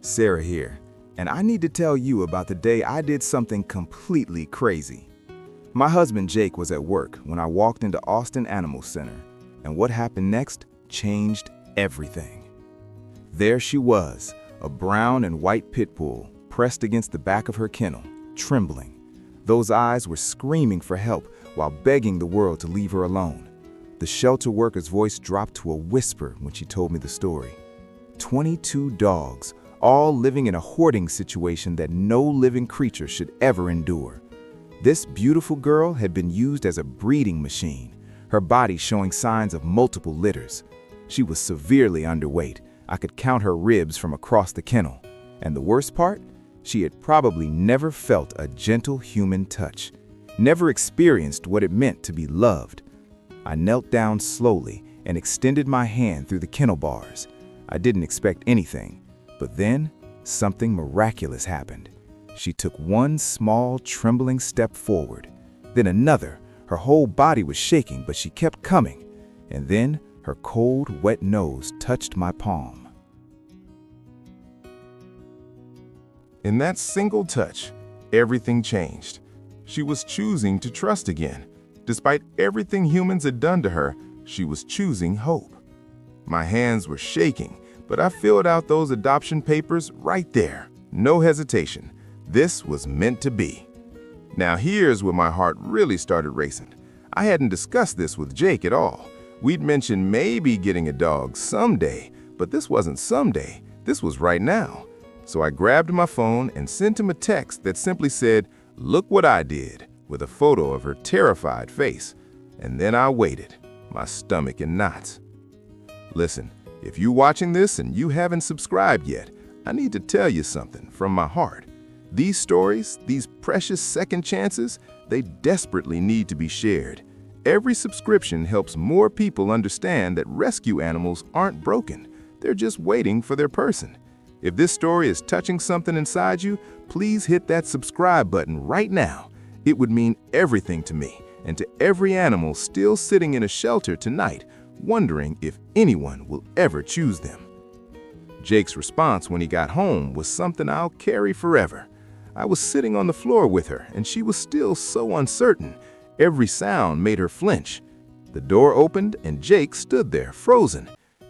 Sarah here, and I need to tell you about the day I did something completely crazy. My husband Jake was at work when I walked into Austin Animal Center, and what happened next changed everything. There she was, a brown and white pit bull, pressed against the back of her kennel, trembling. Those eyes were screaming for help while begging the world to leave her alone. The shelter worker's voice dropped to a whisper when she told me the story. 22 dogs, all living in a hoarding situation that no living creature should ever endure. This beautiful girl had been used as a breeding machine, her body showing signs of multiple litters. She was severely underweight. I could count her ribs from across the kennel. And the worst part? She had probably never felt a gentle human touch, never experienced what it meant to be loved. I knelt down slowly and extended my hand through the kennel bars. I didn't expect anything, but then something miraculous happened. She took one small, trembling step forward, then another. Her whole body was shaking, but she kept coming. And then her cold, wet nose touched my palm. In that single touch, everything changed. She was choosing to trust again. Despite everything humans had done to her, she was choosing hope. My hands were shaking, but I filled out those adoption papers right there. No hesitation. This was meant to be. Now here's where my heart really started racing. I hadn't discussed this with Jake at all. We'd mentioned maybe getting a dog someday, but this wasn't someday. This was right now. So I grabbed my phone and sent him a text that simply said, "Look what I did," with a photo of her terrified face. And then I waited, my stomach in knots. Listen, if you're watching this and you haven't subscribed yet, I need to tell you something from my heart. These stories, these precious second chances, they desperately need to be shared. Every subscription helps more people understand that rescue animals aren't broken. They're just waiting for their person. If this story is touching something inside you, please hit that subscribe button right now. It would mean everything to me and to every animal still sitting in a shelter tonight, wondering if anyone will ever choose them. Jake's response when he got home was something I'll carry forever. I was sitting on the floor with her, and she was still so uncertain. Every sound made her flinch. The door opened, and Jake stood there, frozen.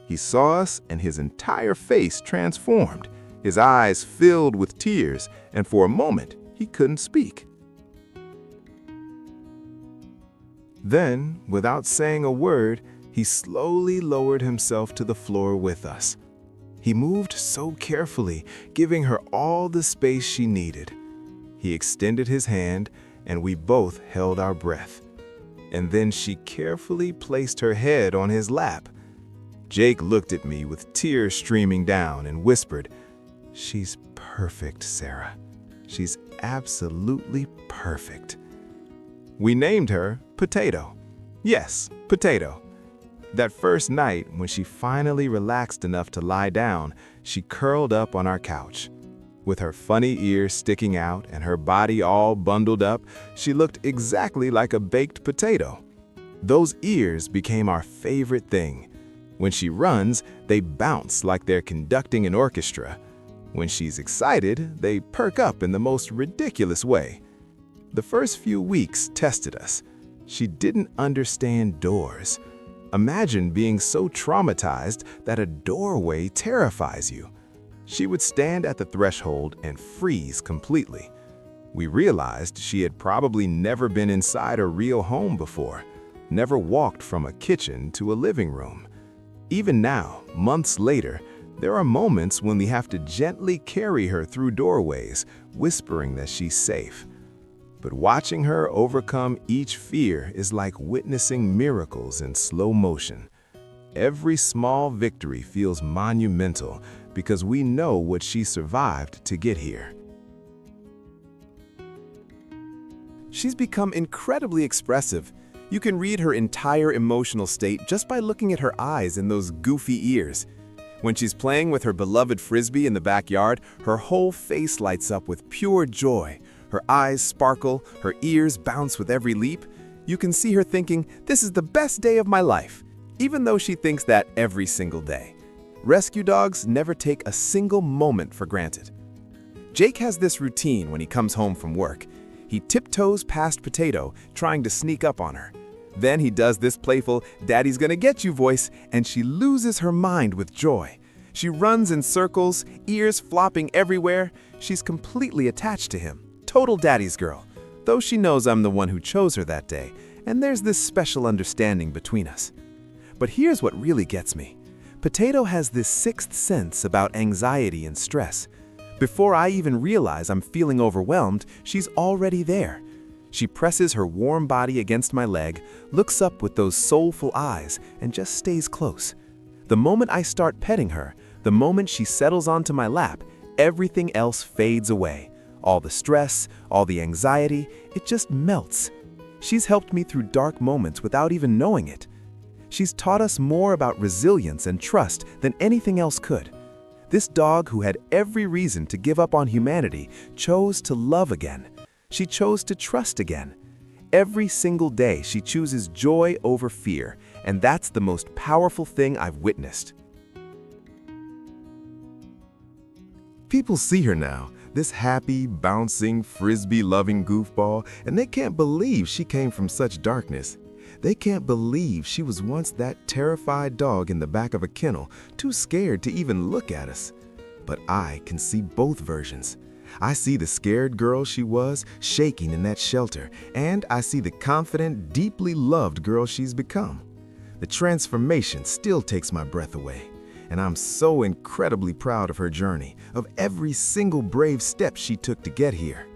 He saw us, and his entire face transformed. His eyes filled with tears, and for a moment, he couldn't speak. Then, without saying a word, he slowly lowered himself to the floor with us. He moved so carefully, giving her all the space she needed. He extended his hand, and we both held our breath. And then she carefully placed her head on his lap. Jake looked at me with tears streaming down and whispered, "She's perfect, Sarah. She's absolutely perfect." We named her Potato. Yes, Potato. That first night, when she finally relaxed enough to lie down, she curled up on our couch. With her funny ears sticking out and her body all bundled up, she looked exactly like a baked potato. Those ears became our favorite thing. When she runs, they bounce like they're conducting an orchestra. When she's excited, they perk up in the most ridiculous way. The first few weeks tested us. She didn't understand doors. Imagine being so traumatized that a doorway terrifies you. She would stand at the threshold and freeze completely. We realized she had probably never been inside a real home before, never walked from a kitchen to a living room. Even now, months later, there are moments when we have to gently carry her through doorways, whispering that she's safe. But watching her overcome each fear is like witnessing miracles in slow motion. Every small victory feels monumental because we know what she survived to get here. She's become incredibly expressive. You can read her entire emotional state just by looking at her eyes and those goofy ears. When she's playing with her beloved frisbee in the backyard, her whole face lights up with pure joy. Her eyes sparkle, her ears bounce with every leap. You can see her thinking, "This is the best day of my life," even though she thinks that every single day. Rescue dogs never take a single moment for granted. Jake has this routine when he comes home from work. He tiptoes past Potato, trying to sneak up on her. Then he does this playful, "Daddy's gonna get you" voice, and she loses her mind with joy. She runs in circles, ears flopping everywhere. She's completely attached to him. Total daddy's girl, though she knows I'm the one who chose her that day, and there's this special understanding between us. But here's what really gets me. Potato has this sixth sense about anxiety and stress. Before I even realize I'm feeling overwhelmed, she's already there. She presses her warm body against my leg, looks up with those soulful eyes, and just stays close. The moment I start petting her, the moment she settles onto my lap, everything else fades away. All the stress, all the anxiety, it just melts. She's helped me through dark moments without even knowing it. She's taught us more about resilience and trust than anything else could. This dog, who had every reason to give up on humanity, chose to love again. She chose to trust again. Every single day, she chooses joy over fear, and that's the most powerful thing I've witnessed. People see her now, this happy, bouncing, frisbee-loving goofball, and they can't believe she came from such darkness. They can't believe she was once that terrified dog in the back of a kennel, too scared to even look at us. But I can see both versions. I see the scared girl she was, shaking in that shelter, and I see the confident, deeply loved girl she's become. The transformation still takes my breath away, and I'm so incredibly proud of her journey, of every single brave step she took to get here.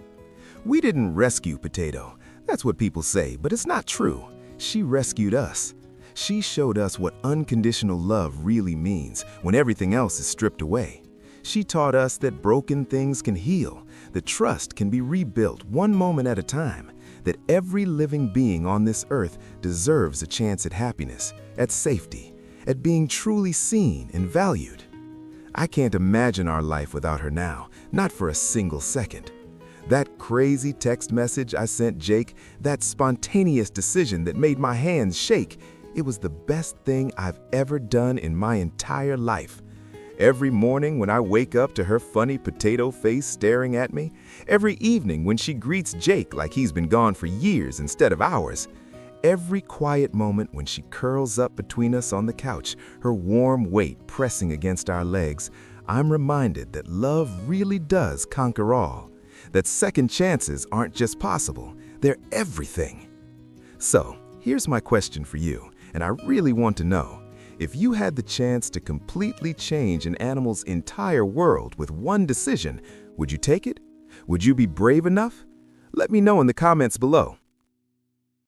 We didn't rescue Potato. That's what people say, but it's not true. She rescued us. She showed us what unconditional love really means when everything else is stripped away. She taught us that broken things can heal, that trust can be rebuilt one moment at a time, that every living being on this earth deserves a chance at happiness, at safety, at being truly seen and valued. I can't imagine our life without her now, not for a single second. That crazy text message I sent Jake, that spontaneous decision that made my hands shake, it was the best thing I've ever done in my entire life. Every morning when I wake up to her funny potato face staring at me, every evening when she greets Jake like he's been gone for years instead of hours, every quiet moment when she curls up between us on the couch, her warm weight pressing against our legs, I'm reminded that love really does conquer all. That second chances aren't just possible, they're everything. So, here's my question for you, and I really want to know. If you had the chance to completely change an animal's entire world with one decision, would you take it? Would you be brave enough? Let me know in the comments below.